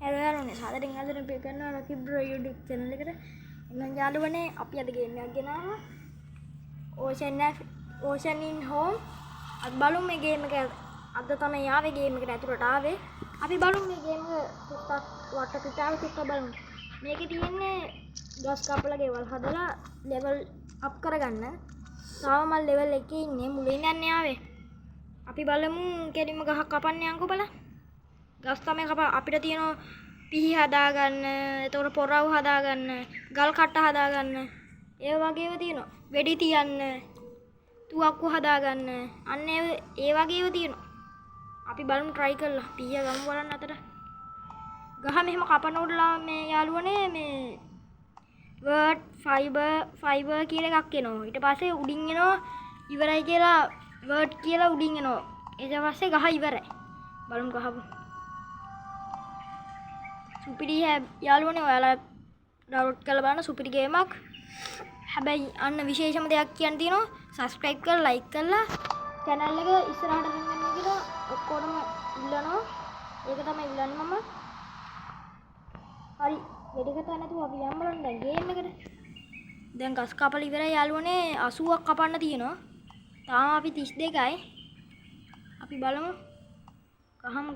Hello යාළුවනේ සාදරයෙන් අද අපි කරනවා රකිබ් බ්‍රෝ YouTube channel එකට. එහෙනම් යාළුවනේ අපි අද ගේම් එකක් ගෙනාවා. Ocean in Home. අපි බලමු මේ ගේම් එක අද තමයි ආවේ ගේම් එකට ඇතුළට ආවේ. අපි බලමු මේ ගේම් එක ටිකක් වට පිටාව ටිකක් බලමු. මේකේ තියෙන්නේ ගස් කපලා ගෙවල් හදලා level up කරගන්න. තාම මම level 1 ඉන්නේ මුලින් යන්නේ ආවේ. අපි බලමු කෙලින්ම ගහක් කපන්න යන්කෝ බලන්න. ගස් තමයි අපිට තියෙනවා පිහි හදාගන්න, එතකොට පොරව හදාගන්න, ගල් කට්ට හදාගන්න. ඒ වගේම තියෙනවා වෙඩි තියන්න, තුවක්කු හදාගන්න. අන්න ඒ වගේම තියෙනවා. අපි බලමු try කරලා. පිහිය ගමු බලන්න අතට. ගහ මෙහෙම කපනකොටලා මේ යාළුවනේ මේ word fiber කියලා එකක් එනවා. ඊට පස්සේ උඩින් එනවා ඉවරයි කියලා word කියලා උඩින් එනවා. ඊට පස්සේ ගහ ඉවරයි. බලමු ගහමු. සුපිරි යාළුවනේ ඔයාලා ඩවුන්ලෝඩ් කරලා බලන්න සුපිරි ගේමක්. හැබැයි අන්න විශේෂම දෙයක් කියන්න තියෙනවා. subscribe කරලා like කරලා channel එක ඉස්සරහට ගෙනියන්න කියලා ඔක්කොම ඉල්ලනවා. ඒක තමයි ඉල්ලන්නේ මම. හරි. වැඩි කතා නැතුව අපි යන්න බලන්න දැන් ගේම් එකට. දැන් ගස් කපලා ඉවරයි යාළුවනේ 80ක් කපන්න තියෙනවා. තාම අපි 32යි. අපි බලමු. ගහමු.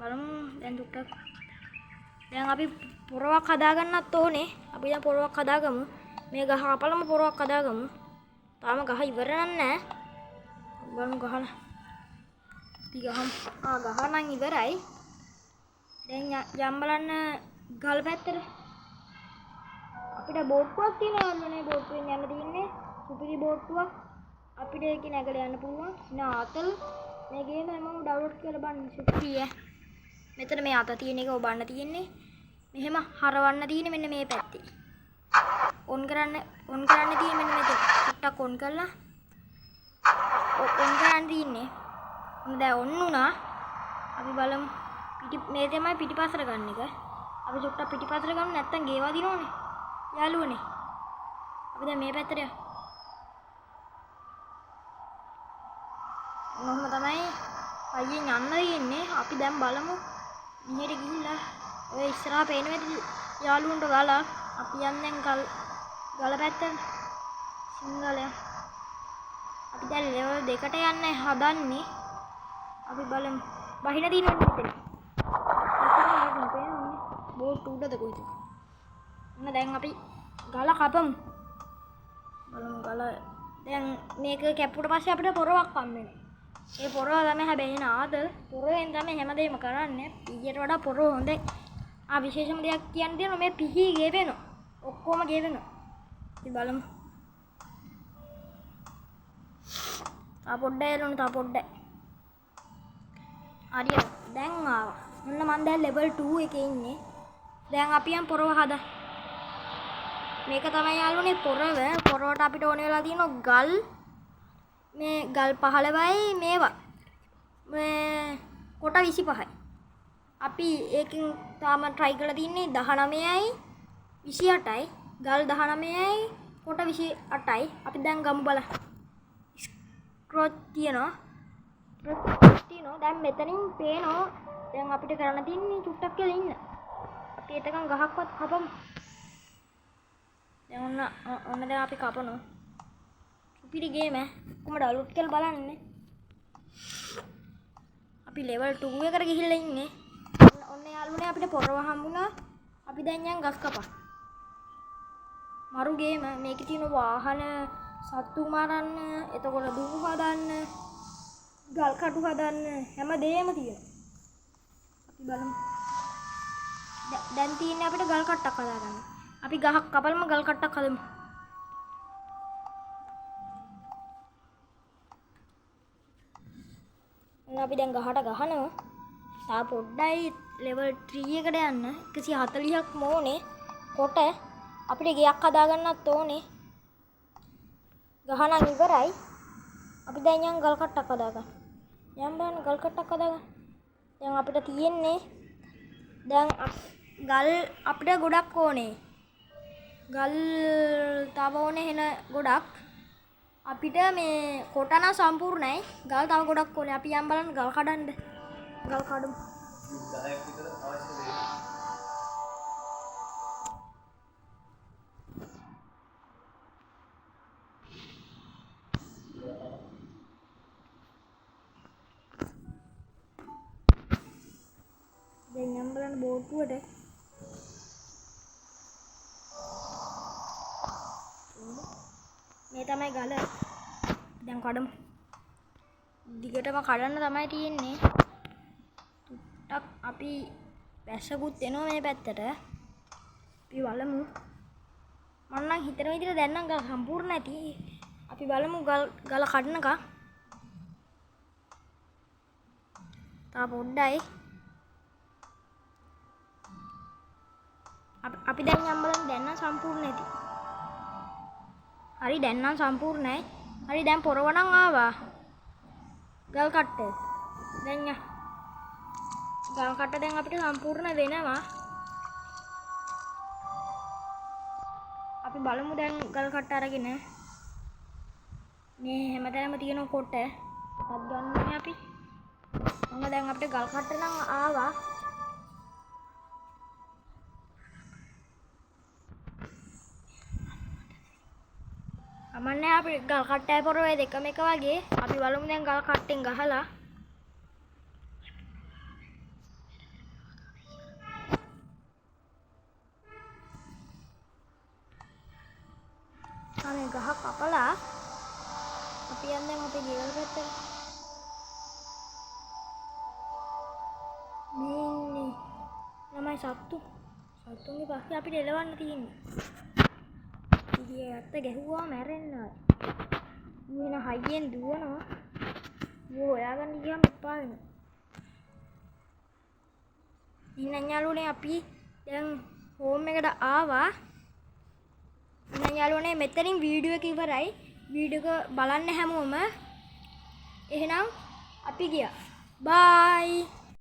බලමු දැන් දුක්ටක්. දැන් අපි පොරවක් හදාගන්නත් ඕනේ. අපි දැන් පොරවක් හදාගමු. මේ ගහ කපලම පොරවක් හදාගමු. තාම ගහ ඉවර නැහැ. බලමු ගහලා. අපි ගහමු. ගහ නම් ඉවරයි. දැන් යම් බලන්න ගල් පැත්තට. අපිට බෝට්ටුවක් තියෙනවා නේ බෝට්ටුවෙන් යන්න තියෙන්නේ. සුපිරි බෝට්ටුවක්. අපිට ඒක නැගලා යන්න පුළුවන්. නාතල් මේ ගේම හැමෝම ඩවුන්ලෝඩ් කරලා බලන්න සුපිරියි. මෙතන මේ අත තියෙන එක ඔබන්න තියෙන්නේ. මෙහෙම හරවන්න තියෙන්නේ මෙන්න මේ පැත්තේ. ඔන් කරන්න තියෙන්නේ මෙන්න මෙතන. ටිකක් ඔන් කරලා ඔන් කරන්න තියෙන්නේ. දැන් ඔන් වුණා. අපි බලමු. මේ තමයි පිටිපස්සට ගන්න එක. අපි චුට්ටක් පිටිපස්සට ගමු නැත්තම් ගේවා දිනවනේ. යාළුවනේ. අපි දැන් මේ පැත්තට යමු. මොහොම තමයි අයියෙන් යන්න තියෙන්නේ. අපි දැන් බලමු. මෙහෙට ගිහිල්ලා ඔය ඉස්සරහා පේන වෙද යාළුවන්ට ගාලා අපි යන්නේ ගල පැත්තට සිංගලය. අපි දැන් level 2ට යන්න හදන්නේ. අපි බලමු. බහින දිනවල මෙතන. බෝට් උඩද කොයිද? ඔන්න දැන් අපි ගල කපමු. බලමු ගල දැන් මේක කැපුවට පස්සේ අපිට පොරවක් හම් වෙනවා. ඒ පොරව තමයි හැබැයි නාදල් පොරවෙන් තමයි හැමදේම කරන්නේ. ඊට වඩා පොරව හොඳයි. විශේෂම දෙයක් කියන්න තියෙනවා මේ පිහි ගෙවෙනවා. ඔක්කොම ගෙවෙනවා. ඉතින් බලමු. තා පොඩ්ඩයි එළුණු තා පොඩ්ඩයි. හරියට දැන් ආවා. මොන්න මම දැන් level 2 එකේ ඉන්නේ. දැන් අපි යන් පොරව හදා. මේක තමයි යාළුවනේ පොරව. පොරවට අපිට ඕන වෙලා තියෙනවා ගල්. මේ ගල් 15යි මේවා මේ කොට 25යි. අපි ඒකෙන් තාම try කරලා තින්නේ 19යි 28යි ගල් 19යි කොට 28යි. අපි දැන් ගමු බලන්න. ස්ක්‍රොච් තියනවා. දැන් මෙතනින් පේනවා. දැන් අපිට කරන්න තින්නේ චුට්ටක් කියලා ඉන්න. අපි එතකන් ගහක්වත් කපමු. දැන් ඔන්න දැන් අපි කපනවා. සුපිරි ගේම කොහොමද ඩවුන්ලෝඩ් කරලා බලන්න. අපි level 2 එකට ගිහිල්ලා ඉන්නේ. ඔන්න යාළුවනේ අපිට පොරව හම්බුණා. අපි දැන් යන් ගස් කපා. මරු ගේම මේකේ තියෙන වාහන සත්තු මරන්න, එතකොට දුරු හදන්න, ගල් කටු හදන්න හැමදේම තියෙනවා. අපි බලමු. දැන් තියෙන්නේ අපිට ගල් කට්ටක් හදාගන්න. අපි ගහක් කපලම ගල් කට්ටක් හදමු. අපි දැන් ගහට ගහනවා. තා පොඩ්ඩයි level 3 එකට යන්න. 140ක් මොනේ කොට අපිට ගයක් හදාගන්නත් ඕනේ. ගහ නම් ඉවරයි. අපි දැන් යන් ගල් කට්ටක් හදාගන්න. යම් බලන්න ගල් කට්ටක් හදාගන්න. දැන් අපිට තියෙන්නේ දැන් ගල් අපිට ගොඩක් ඕනේ. ගල් තව ඕනේ එන ගොඩක්. අපිට මේ කොටන සම්පූර්ණයි. ගල් තව ගොඩක් ඕනේ. අපි යම් බලන්න ගල් කඩන්න. ගල් කඩමු. දැන් යම් බලන්න බෝට්ටුවට මේ තමයි ගල. දැන් කඩමු. දිගටම කඩන්න තමයි තියෙන්නේ. ටක් අපි වැස්සකුත් එනවා මේ පැත්තට. අපි බලමු. මම නම් හිතන විදිහට දැන් නම් ගල සම්පූර්ණ නැති. අපි බලමු ගල කඩනකම්. තා පොඩ්ඩයි. අපි දැන් යම් බලන්න දැන් නම් සම්පූර්ණ නැති. හරි දැන් නම් සම්පූර්ණයි. හරි දැන් පොරවණන් ආවා. ගල් කට්ට. දැන් ගල් කට්ට දැන් අපිට සම්පූර්ණ වෙනවා. අපි බලමු දැන් ගල් කට්ට අරගෙන. මේ හැමතැනම තියෙන කොට අත් ගන්න අපි. මොන දැන් අපිට ගල් කට්ට නම් ආවා. අමන්නේ අපි ගල් කට්ටයි පොරවේ දෙකම එක වගේ. අපි බලමු දැන් ගල් කට්ටෙන් ගහලා. අනේ ගහ කපලා අපි යන්නේ අපේ ගෙවල් පැත්තට. මේ ළමයි සත්තුන්ගේ පස්සේ අපිට එලවන්න තියෙන්නේ. ඉතින් ඇත්ත ගැහුවා මැරෙන්න. ඌ එන හයියෙන් දුවනවා. ඌ හොයාගන්න ගියාම එපා වෙනවා. ඉතින් යාළුවනේ අපි දැන් හෝම් එකට ආවා. ඉතින් යාළුවනේ මෙතනින් වීඩියෝ එක ඉවරයි. වීඩියෝ එක බලන්න හැමෝම. එහෙනම් අපි ගියා. බයි.